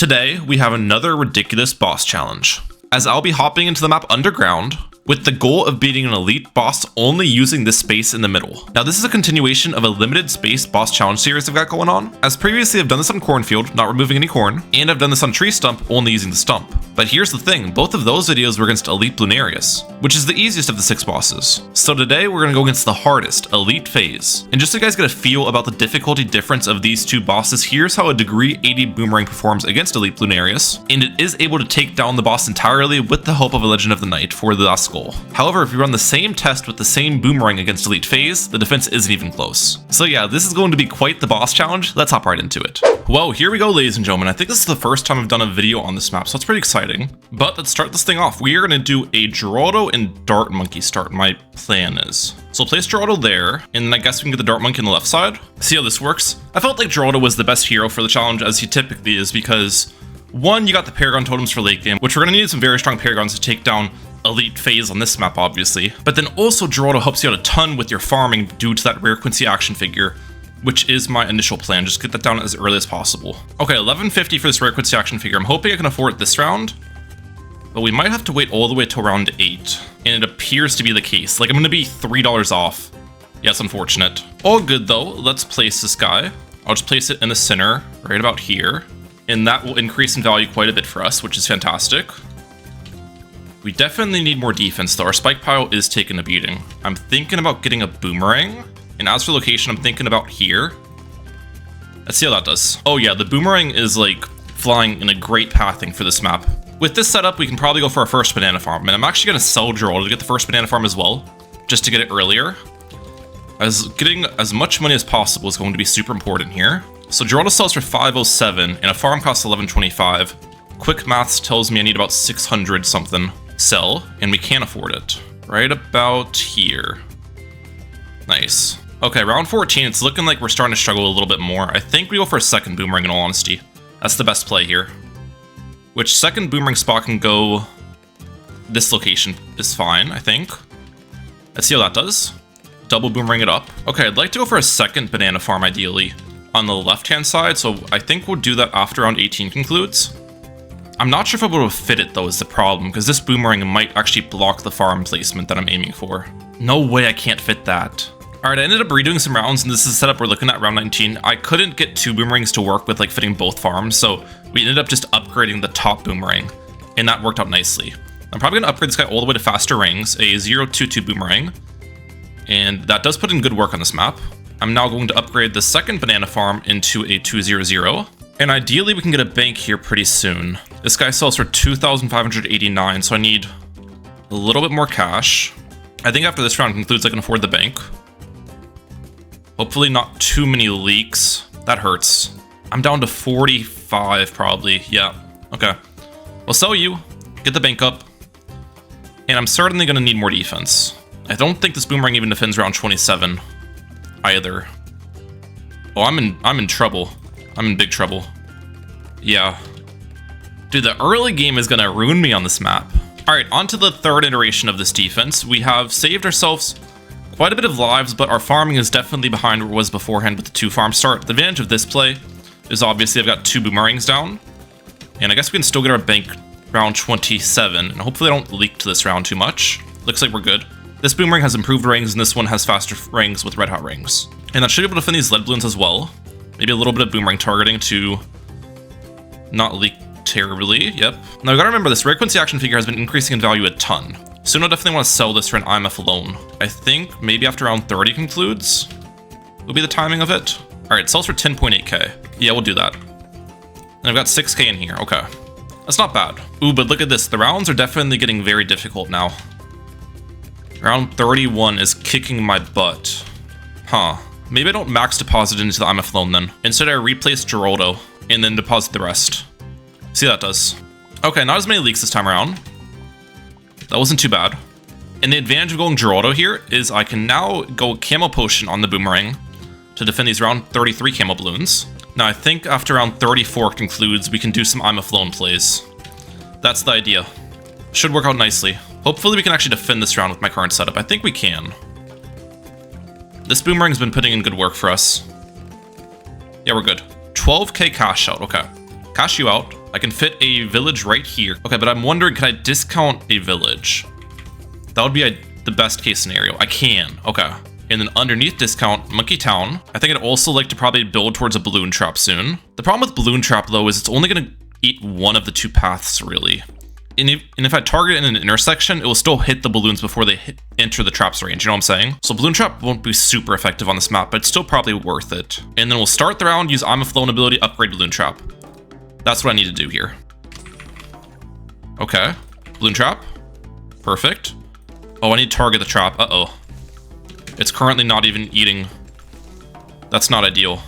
Today, we have another ridiculous boss challenge, as I'll be hopping into the map underground with the goal of beating an elite boss only using this space in the middle. Now this is a continuation of a limited space boss challenge series I've got going on, as previously I've done this on cornfield, not removing any corn, and I've done this on tree stump, only using the stump. But here's the thing, both of those videos were against elite Bloonarius, which is the easiest of the 6 bosses. So today we're gonna go against the hardest, elite Phayze. And just so you guys get a feel about the difficulty difference of these two bosses, here's how a degree 80 boomerang performs against elite Bloonarius, and it is able to take down the boss entirely with the help of a Legend of the Night for the last goal. However, if you run the same test with the same boomerang against elite Phayze, the defense isn't even close. So yeah, this is going to be quite the boss challenge. Let's hop right into it. Whoa, here we go, ladies and gentlemen. I think this is the first time I've done a video on this map, so it's pretty exciting. But let's start this thing off. We are going to do a Geraldo and Dart Monkey start, my plan is. So place Geraldo there, and then I guess we can get the Dart Monkey on the left side. See how this works? I felt like Geraldo was the best hero for the challenge, as he typically is, because one, you got the Paragon totems for late game, which we're going to need some very strong Paragons to take down elite Phayze on this map, obviously. But then also Geraldo helps you out a ton with your farming due to that rare Quincy action figure, which is my initial plan. Just get that down as early as possible. Okay, 1150 for this rare Quincy action figure. I'm hoping I can afford it this round, but we might have to wait all the way till round 8. And it appears to be the case. Like, I'm going to be $3 off. Yeah, it's unfortunate. All good though. Let's place this guy. I'll just place it in the center, right about here. And that will increase in value quite a bit for us, which is fantastic. We definitely need more defense though. Our spike pile is taking a beating. I'm thinking about getting a boomerang. And as for location, I'm thinking about here. Let's see how that does. Oh yeah, the boomerang is like flying in a great pathing for this map. With this setup, we can probably go for our first banana farm. And I'm actually going to sell Geraldo to get the first banana farm as well, just to get it earlier. As getting as much money as possible is going to be super important here. So Geraldo sells for 507 and a farm costs 1125. Quick maths tells me I need about 600 something. Sell, and we can't afford it. Right about here. Nice. Okay, round 14, it's looking like we're starting to struggle a little bit more. I think we go for a second boomerang in all honesty. That's the best play here. Which second boomerang spot can go... This location is fine, I think. Let's see how that does. Double boomerang it up. Okay, I'd like to go for a second banana farm ideally on the left-hand side, so I think we'll do that after round 18 concludes. I'm not sure if I'll be able to fit it though is the problem, because this boomerang might actually block the farm placement that I'm aiming for. No way I can't fit that. Alright, I ended up redoing some rounds, and this is the setup we're looking at round 19. I couldn't get 2 boomerangs to work with like fitting both farms, so we ended up just upgrading the top boomerang, and that worked out nicely. I'm probably going to upgrade this guy all the way to faster rings, a 022 boomerang, and that does put in good work on this map. I'm now going to upgrade the second banana farm into a 200. And ideally, we can get a bank here pretty soon. This guy sells for 2,589, so I need a little bit more cash. I think after this round concludes, I can afford the bank. Hopefully not too many leaks. That hurts. I'm down to 45 probably. Yeah, okay. We'll sell you, get the bank up, and I'm certainly going to need more defense. I don't think this boomerang even defends round 27 either. Oh, I'm in trouble. I'm in big trouble. Yeah. Dude, the early game is gonna ruin me on this map. Alright, on to the third iteration of this defense. We have saved ourselves quite a bit of lives, but our farming is definitely behind where it was beforehand with the 2 farm start. The advantage of this play is obviously I've got 2 boomerangs down. And I guess we can still get our bank round 27. And hopefully I don't leak to this round too much. Looks like we're good. This boomerang has improved rings, and this one has faster rings with red hot rings. And that should be able to defend these lead balloons as well. Maybe a little bit of boomerang targeting to not leak terribly. Yep. Now we gotta remember this rare Quincy action figure has been increasing in value a ton. Soon I'll definitely want to sell this for an IMF alone. I think maybe after round 30 concludes will be the timing of it. Alright, it sells for 10.8k. Yeah, we'll do that. And I've got 6k in here. Okay. That's not bad. Ooh, but look at this. The rounds are definitely getting very difficult now. Round 31 is kicking my butt. Huh. Maybe I don't max deposit into the IMF loan then. Instead I replace Geraldo and then deposit the rest. See how that does. Okay, not as many leaks this time around. That wasn't too bad. And the advantage of going Geraldo here is I can now go Camo Potion on the boomerang to defend these round 33 Camo Balloons. Now I think after round 34 concludes, we can do some IMF loan plays. That's the idea. Should work out nicely. Hopefully we can actually defend this round with my current setup. I think we can. This boomerang's been putting in good work for us. Yeah, we're good. 12k cash out, okay. Cash you out. I can fit a village right here. Okay, but I'm wondering, can I discount a village? That would be the best case scenario. I can. Okay. And then underneath discount, Monkey Town. I think I'd also like to probably build towards a balloon trap soon. The problem with balloon trap, though, is it's only going to eat one of the two paths, really. And if I target in an intersection, it will still hit the balloons before they enter the trap's range, you know what I'm saying? So balloon trap won't be super effective on this map, but it's still probably worth it. And then we'll start the round, use I'm a Flown ability, upgrade balloon trap. That's what I need to do here. Okay, balloon trap, perfect. Oh, I need to target the trap, uh-oh. It's currently not even eating. That's not ideal.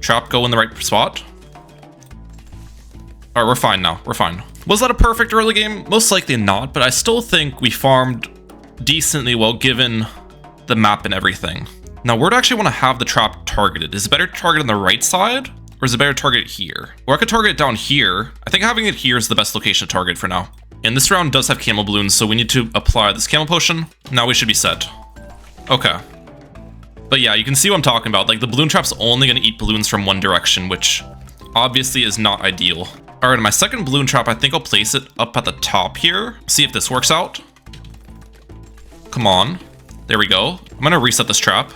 Trap go in the right spot. All right, we're fine now. We're fine. Was that a perfect early game? Most likely not, but I still think we farmed decently well given the map and everything. Now, where do I actually want to have the trap targeted? Is it better to target on the right side, or is it better to target it here? Or I could target it down here. I think having it here is the best location to target for now. And this round does have camel balloons, so we need to apply this camel potion. Now we should be set. Okay. But yeah, you can see what I'm talking about. Like, the balloon trap's only going to eat balloons from one direction, which obviously is not ideal. All right, my second balloon trap, I think I'll place it up at the top here. See if this works out. Come on. There we go. I'm gonna reset this trap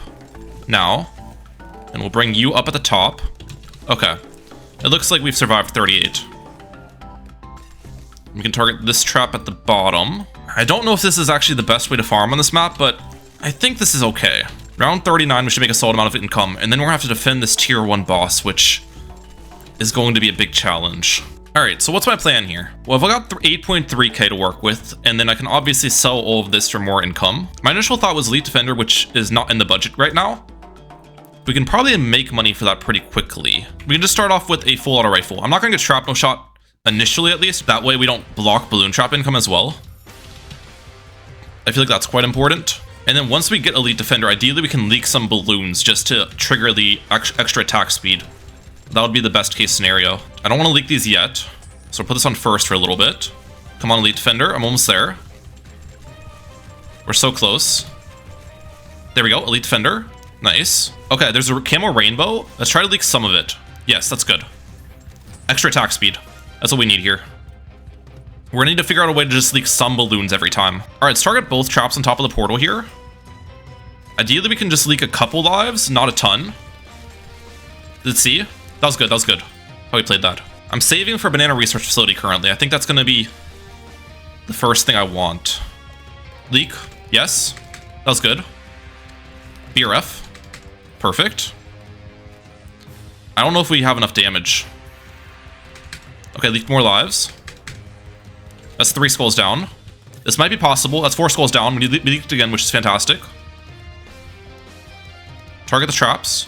now, and we'll bring you up at the top. Okay. It looks like we've survived 38. We can target this trap at the bottom. I don't know if this is actually the best way to farm on this map, but I think this is okay. Round 39, we should make a solid amount of income, and then we're gonna have to defend this tier 1 boss, which is going to be a big challenge. All right, so what's my plan here? Well, I've got 8.3k to work with, and then I can obviously sell all of this for more income. My initial thought was Elite Defender, which is not in the budget right now. We can probably make money for that pretty quickly. We can just start off with a full auto rifle. I'm not gonna get shrapnel shot initially, at least. That way we don't block balloon trap income as well. I feel like that's quite important. And then once we get Elite Defender, ideally we can leak some balloons just to trigger the extra attack speed. That would be the best case scenario. I don't want to leak these yet, so I'll put this on first for a little bit. Come on, Elite Defender. I'm almost there. We're so close. There we go, Elite Defender. Nice. Okay, there's a camo rainbow. Let's try to leak some of it. Yes, that's good. Extra attack speed. That's what we need here. We're gonna need to figure out a way to just leak some balloons every time. All right, let's target both traps on top of the portal here. Ideally, we can just leak a couple lives, not a ton. Let's see. That was good, that was good. How we played that. I'm saving for Banana Research Facility currently. I think that's gonna be the first thing I want. Leak, yes. That was good. BRF, perfect. I don't know if we have enough damage. Okay, leak more lives. That's 3 skulls down. This might be possible. That's 4 skulls down. We leaked again, which is fantastic. Target the traps.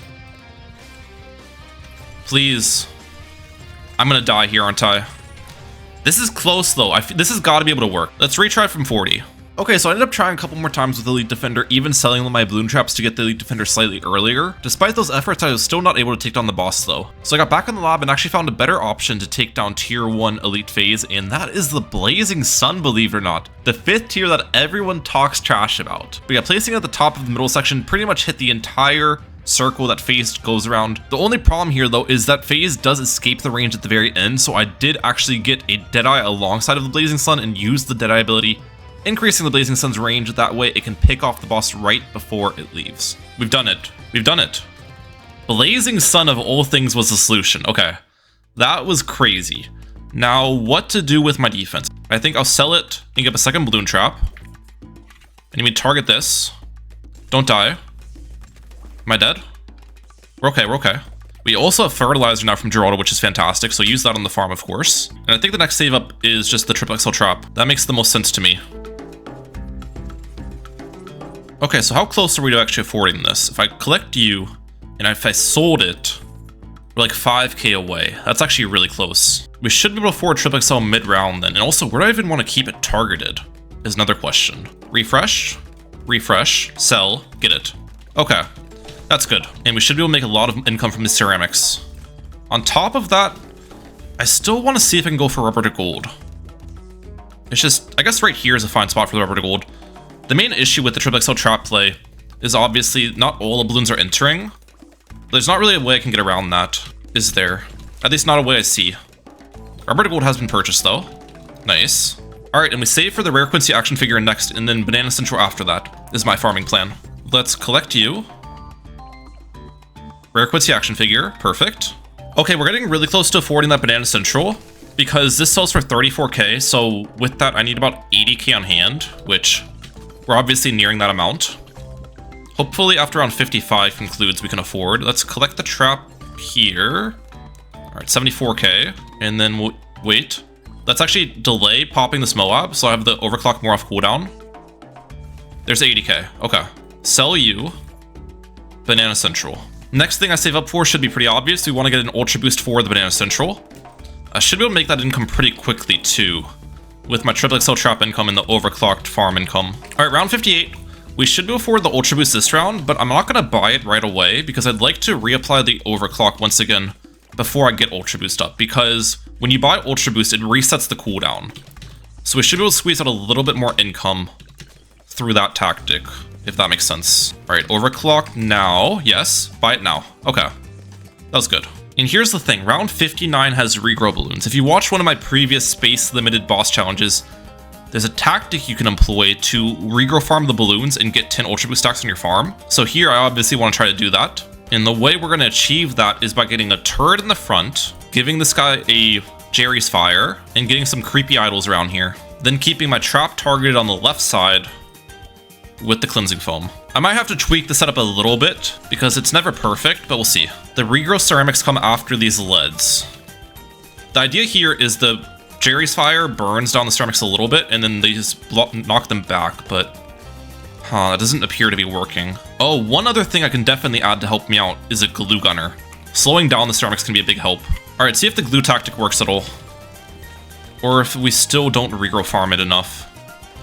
Please. I'm gonna die here, aren't I? This is close, though. This has got to be able to work. Let's retry from 40. Okay, so I ended up trying a couple more times with Elite Defender, even selling my balloon traps to get the Elite Defender slightly earlier. Despite those efforts, I was still not able to take down the boss, though. So I got back in the lab and actually found a better option to take down tier 1 Elite Phayze, and that is the Blazing Sun, believe it or not. The 5th tier that everyone talks trash about. But yeah, placing it at the top of the middle section pretty much hit the entire circle that Phayze goes around. The only problem here, though, is that Phayze does escape the range at the very end, so I did actually get a Deadeye alongside of the Blazing Sun and use the Deadeye ability, increasing the Blazing Sun's range. That way it can pick off the boss right before it leaves. We've done it. We've done it. Blazing Sun of all things was the solution. Okay, that was crazy. Now, what to do with my defense? I think I'll sell it and get a second balloon trap. And you mean target this. Don't die. Am I dead? We're okay, we're okay. We also have fertilizer now from Geraldo, which is fantastic, so use that on the farm, of course. And I think the next save up is just the triple XL trap. That makes the most sense to me. Okay, so how close are we to actually affording this? If I collect you, and if I sold it, we're like 5k away. That's actually really close. We should be able to afford triple XL mid-round then. And also, where do I even want to keep it targeted is another question. Refresh, refresh, sell, get it. Okay. That's good, and we should be able to make a lot of income from the ceramics. On top of that, I still want to see if I can go for rubber to gold. It's just, I guess right here is a fine spot for the rubber to gold. The main issue with the triple XL trap play is obviously not all the balloons are entering. There's not really a way I can get around that, is there? At least not a way I see. Rubber to gold has been purchased though. Nice. Alright, and we save for the rare Quincy action figure next, and then Banana Central after that, is my farming plan. Let's collect you. Rare Quincy action figure, perfect. Okay, we're getting really close to affording that Banana Central, because this sells for 34k, so with that I need about 80k on hand, which we're obviously nearing that amount. Hopefully after around 55 concludes we can afford. Let's collect the trap here. Alright, 74k, and then we'll wait. Let's actually delay popping this Moab, so I have the overclock more off cooldown. There's 80k, okay. Sell you. Banana Central. Next thing I save up for should be pretty obvious. We want to get an Ultra Boost for the Banana Central. I should be able to make that income pretty quickly too, with my Triple XL Trap income and the overclocked farm income. Alright, round 58. We should be able to afford the Ultra Boost this round, but I'm not going to buy it right away because I'd like to reapply the overclock once again before I get Ultra Boost up, because when you buy Ultra Boost, it resets the cooldown. So we should be able to squeeze out a little bit more income through that tactic, if that makes sense. Alright, overclock now. Yes, buy it now. Okay, that was good. And here's the thing, round 59 has regrow balloons. If you watch one of my previous space limited boss challenges, there's a tactic you can employ to regrow farm the balloons and get 10 Ultra Boost stacks on your farm. So here I obviously want to try to do that. And the way we're going to achieve that is by getting a turret in the front, giving this guy a Jerry's Fire, and getting some creepy idols around here. Then keeping my trap targeted on the left side with the cleansing foam. I might have to tweak the setup a little bit because it's never perfect, but we'll see. The regrow ceramics come after these leads. The idea here is the Jerry's Fire burns down the ceramics a little bit and then they just knock them back, but that doesn't appear to be working. Oh, one other thing I can definitely add to help me out is a glue gunner. Slowing down the ceramics can be a big help. Alright, see if the glue tactic works at all. Or if we still don't regrow farm it enough.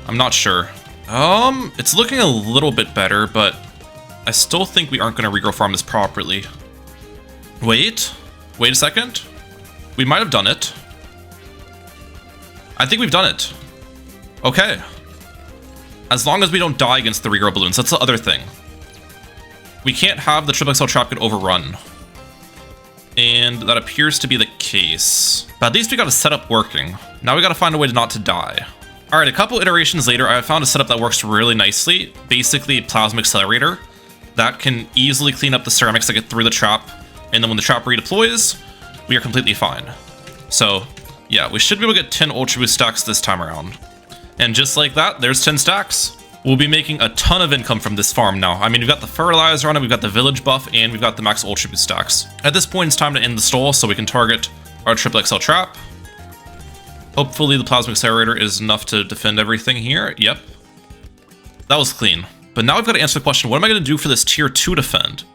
I'm not sure. It's looking a little bit better, but I still think we aren't going to regrow farm this properly. Wait a second. We might have done it. I think we've done it. Okay. As long as we don't die against the regrow balloons, that's the other thing. We can't have the Triple XL Trap get overrun. And that appears to be the case. But at least we got a setup working. Now we gotta find a way to not to die. Alright, a couple iterations later, I found a setup that works really nicely. Basically, a Plasma Accelerator that can easily clean up the ceramics that get through the trap. And then when the trap redeploys, we are completely fine. So, yeah, we should be able to get 10 Ultra Boost stacks this time around. And just like that, there's 10 stacks. We'll be making a ton of income from this farm now. I mean, we've got the fertilizer on it, we've got the village buff, and we've got the max Ultra Boost stacks. At this point, it's time to end the stall so we can target our Triple XL Trap. Hopefully the Plasma Accelerator is enough to defend everything here. Yep. That was clean. But now I've got to answer the question, what am I going to do for this tier 2 defend?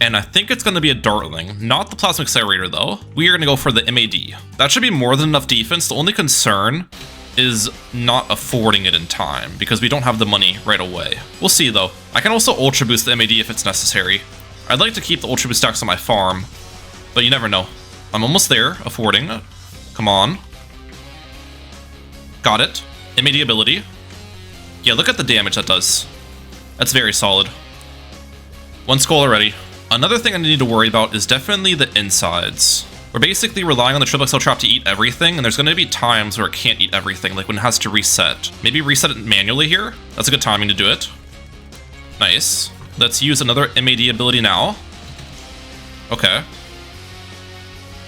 And I think it's going to be a Dartling. Not the Plasma Accelerator, though. We are going to go for the MAD. That should be more than enough defense. The only concern is not affording it in time, because we don't have the money right away. We'll see, though. I can also Ultra Boost the MAD if it's necessary. I'd like to keep the Ultra Boost stacks on my farm, but you never know. I'm almost there, affording. Come on. Got it. MAD ability. Yeah, look at the damage that does. That's very solid. One skull already. Another thing I need to worry about is definitely the insides. We're basically relying on the Triple XL Trap to eat everything, and there's going to be times where it can't eat everything, like when it has to reset. Maybe reset it manually here? That's a good timing to do it. Nice. Let's use another MAD ability now. Okay.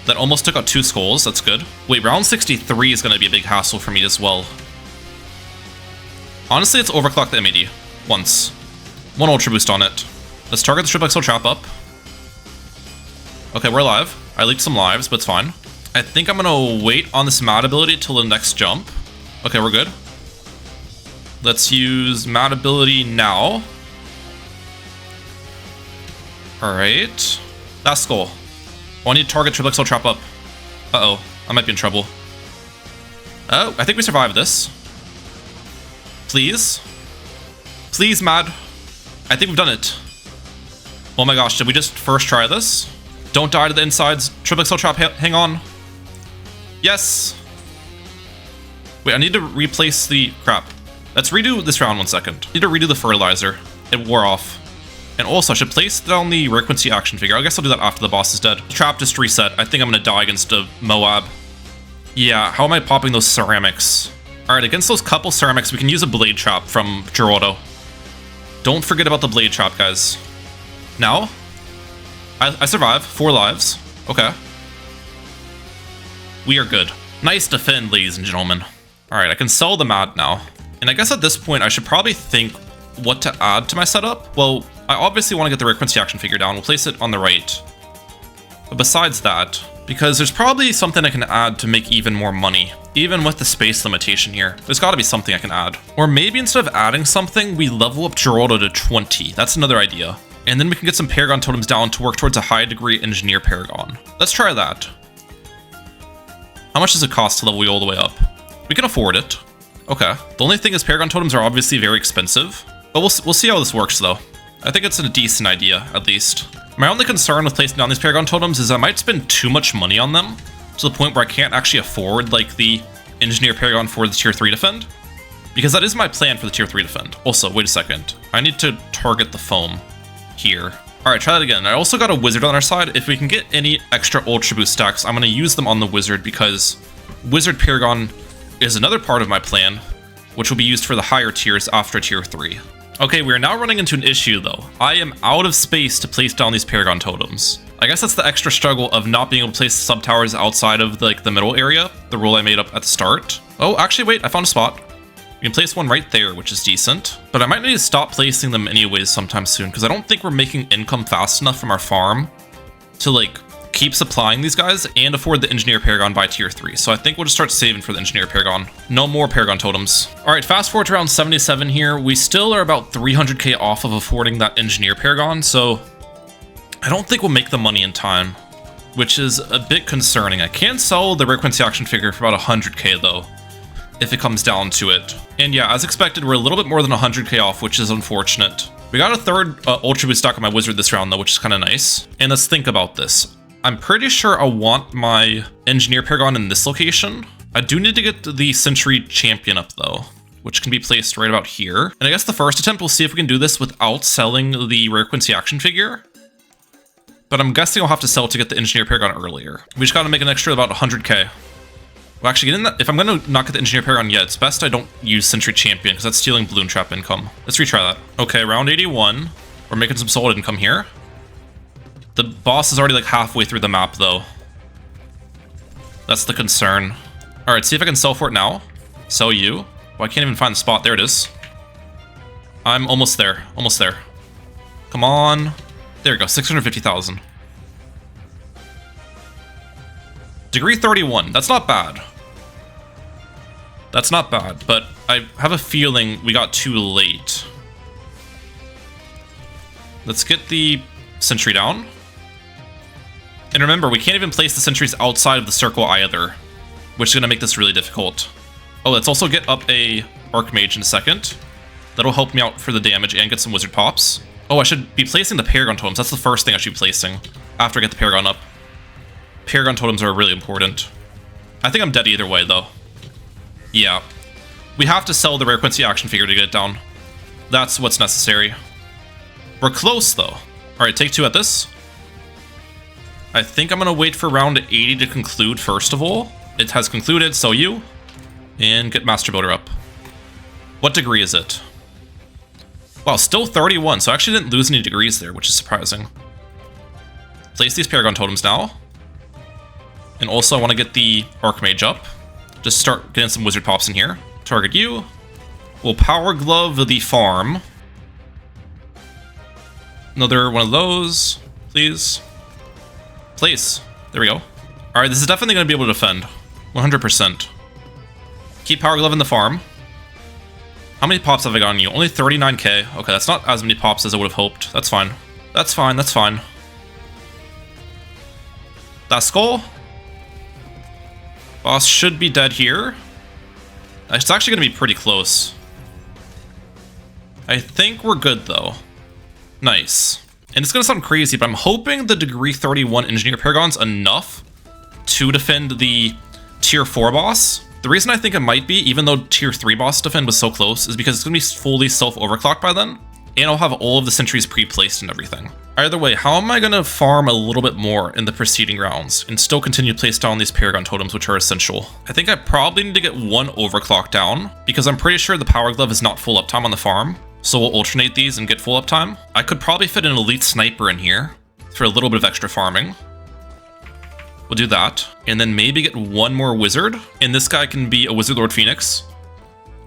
That almost took out 2 skulls, that's good. Wait, round 63 is going to be a big hassle for me as well. Honestly, let's overclock the MAD. Once. 1 Ultra Boost on it. Let's target the Triple XL Trap up. Okay, we're alive. I leaked some lives, but it's fine. I think I'm gonna wait on this Mad ability till the next jump. Okay, we're good. Let's use Mad ability now. Alright. Last skull. Oh, I need to target Triple XL Trap up. Uh-oh. I might be in trouble. Oh, I think we survived this. Please. Please, Mad. I think we've done it. Oh my gosh, did we just first try this? Don't die to the insides. Triple XL Trap, hang on. Yes. Wait, I need to replace the crap. Let's redo this round 1 second. I need to redo the fertilizer. It wore off. And also, I should place down the frequency action figure. I guess I'll do that after the boss is dead. Trap just reset. I think I'm gonna die against a Moab. Yeah, how am I popping those ceramics? Alright, against those couple ceramics, we can use a blade trap from Geraldo. Don't forget about the blade trap, guys. Now, I survive. 4 lives. Okay. We are good. Nice defend, ladies and gentlemen. Alright, I can sell the Mad now. And I guess at this point, I should probably think what to add to my setup. Well, I obviously want to get the frequency action figure down. We'll place it on the right. But besides that, because there's probably something I can add to make even more money. Even with the space limitation here, there's got to be something I can add. Or maybe instead of adding something, we level up Geraldo to 20. That's another idea. And then we can get some Paragon totems down to work towards a high degree engineer Paragon. Let's try that. How much does it cost to level you all the way up? We can afford it. Okay. The only thing is Paragon totems are obviously very expensive. But we'll see how this works though. I think it's a decent idea, at least. My only concern with placing down these Paragon totems is I might spend too much money on them, to the point where I can't actually afford, like, the Engineer Paragon for the Tier 3 defend. Because that is my plan for the Tier 3 defend. Also, wait a second. I need to target the foam here. Alright, try that again. I also got a wizard on our side. If we can get any extra Ultra Boost stacks, I'm going to use them on the wizard, because Wizard Paragon is another part of my plan, which will be used for the higher tiers after Tier 3. Okay, we are now running into an issue though. I am out of space to place down these Paragon totems. I guess that's the extra struggle of not being able to place sub towers outside of the middle area, the rule I made up at the start. Oh, actually wait, I found a spot. We can place one right there, which is decent. But I might need to stop placing them anyways sometime soon, because I don't think we're making income fast enough from our farm to like keep supplying these guys and afford the Engineer Paragon by Tier 3. So I think we'll just start saving for the Engineer Paragon. No more Paragon totems. Alright, fast forward to around 77 here. We still are about 300k off of affording that Engineer Paragon, so I don't think we'll make the money in time, which is a bit concerning. I can sell the frequency action figure for about 100k though, if it comes down to it. And yeah, as expected, we're a little bit more than 100k off, which is unfortunate. We got a third Ultra Boost stock on my wizard this round though, which is kind of nice. And let's think about this. I'm pretty sure I want my Engineer Paragon in this location. I do need to get the Century Champion up though, which can be placed right about here. And I guess the first attempt, we'll see if we can do this without selling the frequency action figure. But I'm guessing I'll have to sell to get the Engineer Paragon earlier. We just gotta make an extra about 100k. Well, actually, getting that, if I'm gonna not get the Engineer Paragon yet, it's best I don't use Century Champion, because that's stealing Bloon Trap income. Let's retry that. Okay, round 81. We're making some solid income here. The boss is already like halfway through the map though. That's the concern. Alright, see if I can sell for it now. Sell you. Well, I can't even find the spot. There it is. I'm almost there. Almost there. Come on. There we go. 650,000. Degree 31. That's not bad. That's not bad, but I have a feeling we got too late. Let's get the sentry down. And remember, we can't even place the sentries outside of the circle either, which is going to make this really difficult. Oh, let's also get up a Archmage in a second. That'll help me out for the damage and get some wizard pops. Oh, I should be placing the Paragon totems. That's the first thing I should be placing after I get the Paragon up. Paragon totems are really important. I think I'm dead either way, though. Yeah. We have to sell the frequency action figure to get it down. That's what's necessary. We're close, though. Alright, take 2 at this. I think I'm going to wait for round 80 to conclude first of all. It has concluded, so you. And get Master Builder up. What degree is it? Wow, still 31, so I actually didn't lose any degrees there, which is surprising. Place these Paragon totems now. And also I want to get the Archmage up. Just start getting some wizard pops in here. Target you. We'll Power Glove the farm. Another one of those, please. Place. There we go. Alright, this is definitely going to be able to defend. 100%. Keep Power Glove in the farm. How many pops have I gotten you? Only 39k. Okay, that's not as many pops as I would have hoped. That's fine. That's fine, that's fine. That skull. Boss should be dead here. It's actually going to be pretty close. I think we're good, though. Nice. And it's going to sound crazy, but I'm hoping the Degree 31 Engineer Paragon's enough to defend the Tier 4 boss. The reason I think it might be, even though Tier 3 boss defend was so close, is because it's going to be fully self-overclocked by then. And I'll have all of the sentries pre-placed and everything. Either way, how am I going to farm a little bit more in the preceding rounds and still continue to place down these Paragon Totems, which are essential? I think I probably need to get one overclock down, because I'm pretty sure the Power Glove is not full uptime on the farm. So we'll alternate these and get full uptime. I could probably fit an Elite Sniper in here for a little bit of extra farming. We'll do that. And then maybe get one more Wizard. And this guy can be a Wizard Lord Phoenix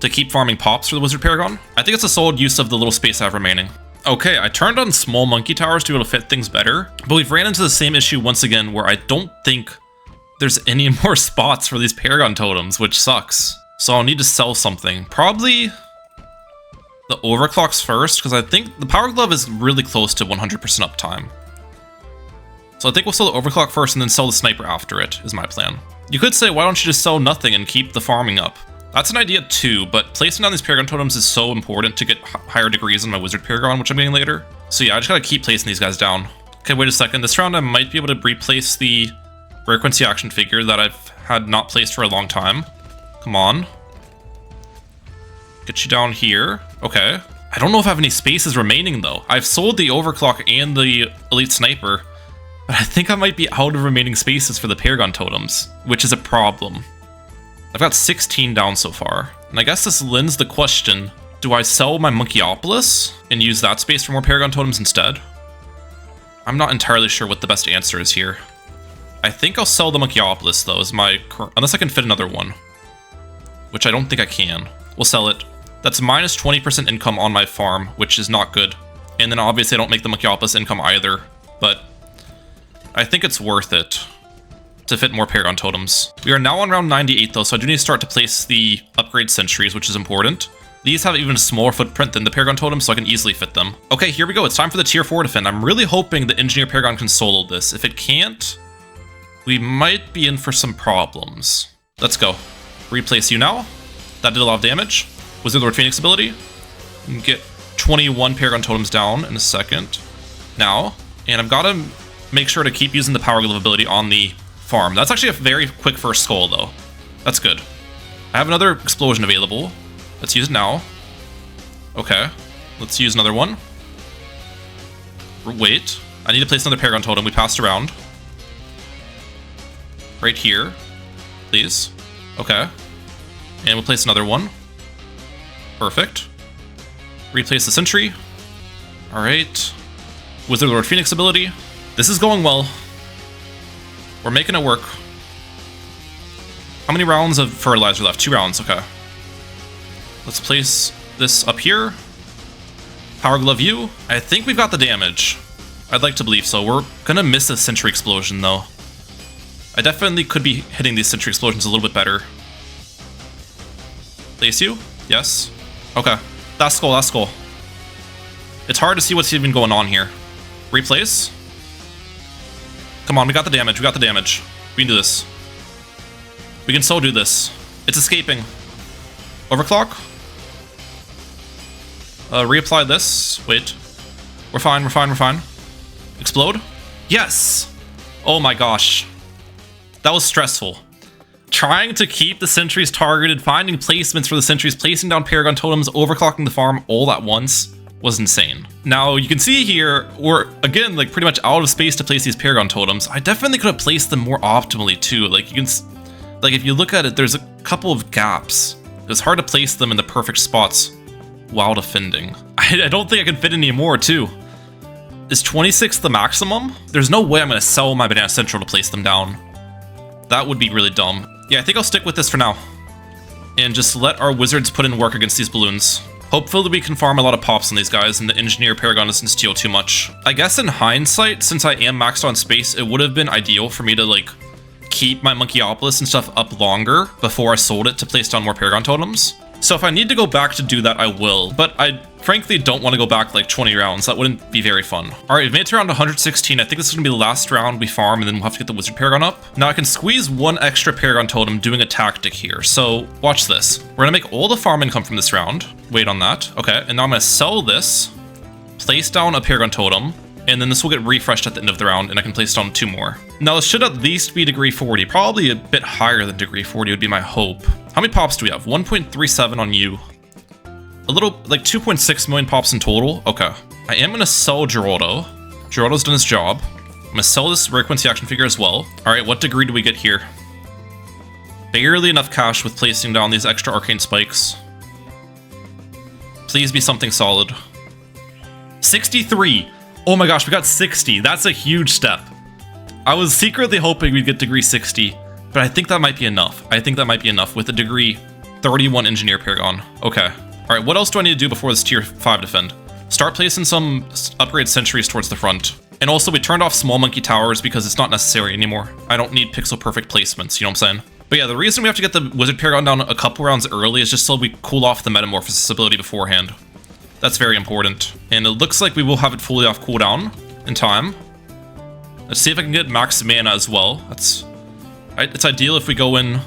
to keep farming pops for the Wizard Paragon. I think it's a solid use of the little space I have remaining. Okay, I turned on small monkey towers to be able to fit things better, but we've ran into the same issue once again where I don't think there's any more spots for these Paragon Totems, which sucks. So I'll need to sell something. Probably the overclocks first, because I think the Power Glove is really close to 100% uptime. So I think we'll sell the overclock first and then sell the sniper after it, is my plan. You could say, why don't you just sell nothing and keep the farming up? That's an idea too, but placing down these Paragon Totems is so important to get higher degrees on my Wizard Paragon, which I'm getting later. So yeah, I just gotta keep placing these guys down. Okay, wait a second. This round I might be able to replace the Rare Quincy action figure that I've had not placed for a long time. Come on. Get you down here. Okay. I don't know if I have any spaces remaining though. I've sold the Overclock and the Elite Sniper, but I think I might be out of remaining spaces for the Paragon Totems, which is a problem. I've got 16 down so far, and I guess this lends the question, do I sell my Monkeyopolis and use that space for more Paragon Totems instead? I'm not entirely sure what the best answer is here. I think I'll sell the Monkeyopolis though, as my unless I can fit another one, which I don't think I can. We'll sell it. That's minus 20% income on my farm, which is not good. And then obviously I don't make the Monkeyopolis income either, but I think it's worth it to fit more Paragon Totems. We are now on round 98 though, so I do need to start to place the upgrade sentries, which is important. These have even a smaller footprint than the Paragon Totems, so I can easily fit them. Okay, here we go. It's time for the tier 4 defend. I'm really hoping the Engineer Paragon can solo this. If it can't, we might be in for some problems. Let's go. Replace you now. That did a lot of damage. Wizard Lord Phoenix ability. Get 21 Paragon Totems down in a second. Now, and I've got to make sure to keep using the Power Glove ability on the farm. That's actually a very quick first skull though. That's good. I have another explosion available. Let's use it now. Okay. Let's use another one. Wait. I need to place another Paragon Totem. We passed around. Right here. Please. Okay. And we'll place another one. Perfect. Replace the sentry. Alright. Wizard Lord Phoenix ability. This is going well. We're making it work. How many rounds of fertilizer left? 2 rounds, okay. Let's place this up here. Power Glove you. I think we've got the damage. I'd like to believe so. We're gonna miss a sentry explosion though. I definitely could be hitting these sentry explosions a little bit better. Place you? Yes. Okay. Last skull, last skull. It's hard to see what's even going on here. Replace. Come on, we got the damage, we got the damage. We can do this. We can so do this. It's escaping. Overclock. Reapply this. Wait. We're fine, we're fine, we're fine. Explode. Yes! Oh my gosh. That was stressful. Trying to keep the sentries targeted, finding placements for the sentries, placing down Paragon Totems, overclocking the farm all at once was insane. Now you can see here, we're again like pretty much out of space to place these Paragon Totems. I definitely could have placed them more optimally too. Like you can, like if you look at it, there's a couple of gaps. It's hard to place them in the perfect spots while defending. I don't think I can fit any more too. Is 26 the maximum? There's no way I'm gonna sell my Banana Central to place them down. That would be really dumb. Yeah, I think I'll stick with this for now. And just let our wizards put in work against these balloons. Hopefully we can farm a lot of pops on these guys and the Engineer Paragon doesn't steal too much. I guess in hindsight, since I am maxed on space, it would have been ideal for me to like keep my Monkeyopolis and stuff up longer before I sold it to place down more Paragon Totems. So if I need to go back to do that, I will. But I frankly don't want to go back like 20 rounds. That wouldn't be very fun. All right, we've made it to round 116. I think this is going to be the last round we farm, and then we'll have to get the Wizard Paragon up. Now I can squeeze one extra Paragon Totem doing a tactic here. So watch this. We're going to make all the farm income from this round. Wait on that. Okay, and now I'm going to sell this, place down a Paragon Totem, and then this will get refreshed at the end of the round, and I can place down 2 more. Now this should at least be degree 40. Probably a bit higher than degree 40 would be my hope. How many pops do we have? 1.37 on you. A little, like 2.6 million pops in total. Okay. I am gonna sell Geraldo. Geraldo's done his job. I'm gonna sell this Rare Quincy action figure as well. Alright, what degree do we get here? Barely enough cash with placing down these extra arcane spikes. Please be something solid. 63! Oh my gosh, we got 60. That's a huge step. I was secretly hoping we'd get degree 60, but I think that might be enough. I think that might be enough with a degree 31 Engineer Paragon. Okay. Alright, what else do I need to do before this tier 5 defend? Start placing some upgrade sentries towards the front. And also, we turned off small monkey towers because it's not necessary anymore. I don't need pixel perfect placements, you know what I'm saying? But yeah, the reason we have to get the Wizard Paragon down a couple rounds early is just so we cool off the Metamorphosis ability beforehand. That's very important. And it looks like we will have it fully off cooldown in time. Let's see if I can get max mana as well. It's ideal if we go in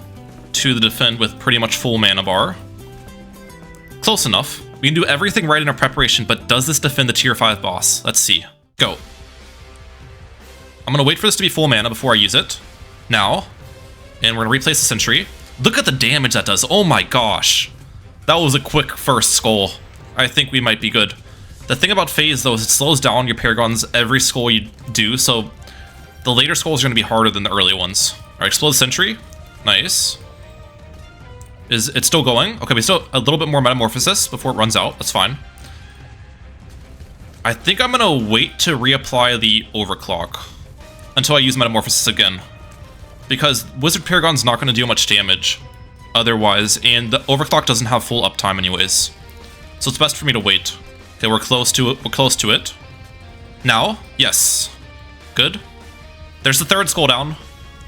to the defend with pretty much full mana bar. Close enough. We can do everything right in our preparation, but does this defend the tier 5 boss? Let's see. Go. I'm gonna wait for this to be full mana before I use it. Now. And we're gonna replace the sentry. Look at the damage that does. Oh my gosh. That was a quick first skull. I think we might be good. The thing about Phayze, though, is it slows down your Paragons every skull you do, so the later skulls are gonna be harder than the early ones. Alright, Explode Sentry. Nice. Is it still going? Okay, we still a little bit more Metamorphosis before it runs out. That's fine. I think I'm gonna wait to reapply the Overclock until I use Metamorphosis again. Because Wizard Paragon's not gonna do much damage otherwise, and the Overclock doesn't have full uptime anyways. So it's best for me to wait. Okay, we're close to it. We're close to it. Now, yes. Good. There's the third skull down.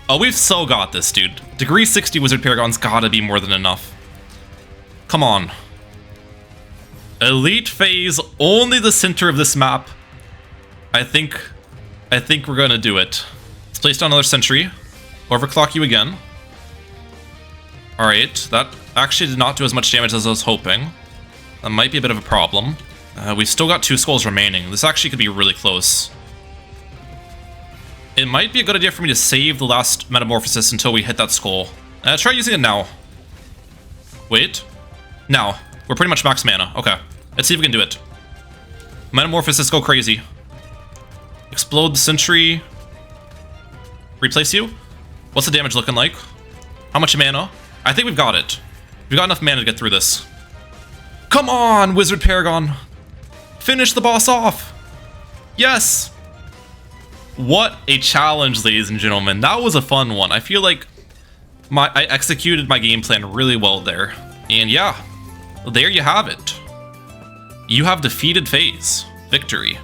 Oh, we've so got this, dude. Degree 60 Wizard Paragon's gotta be more than enough. Come on. Elite Phayze, only the center of this map. I think we're gonna do it. Let's place down another sentry. Overclock you again. Alright, that actually did not do as much damage as I was hoping. That might be a bit of a problem. We've still got 2 skulls remaining. This actually could be really close. It might be a good idea for me to save the last Metamorphosis until we hit that skull. Try using it now. Wait. Now. We're pretty much max mana. Okay. Let's see if we can do it. Metamorphosis, go crazy. Explode the sentry. Replace you. What's the damage looking like? How much mana? I think we've got it. We've got enough mana to get through this. Come on, Wizard Paragon. Finish the boss off. Yes. What a challenge, ladies and gentlemen. That was a fun one. I feel like I executed my game plan really well there. And yeah, there you have it. You have defeated Phayze. Victory.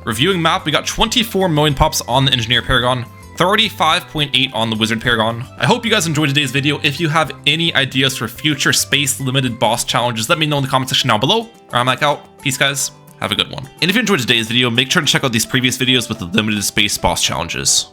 Reviewing map, we got 24 million pops on the Engineer Paragon, 35.8 on the Wizard Paragon. I hope you guys enjoyed today's video. If you have any ideas for future space-limited boss challenges, let me know in the comment section down below. I'm Mike out. Peace, guys. Have a good one. And if you enjoyed today's video, make sure to check out these previous videos with the limited space boss challenges.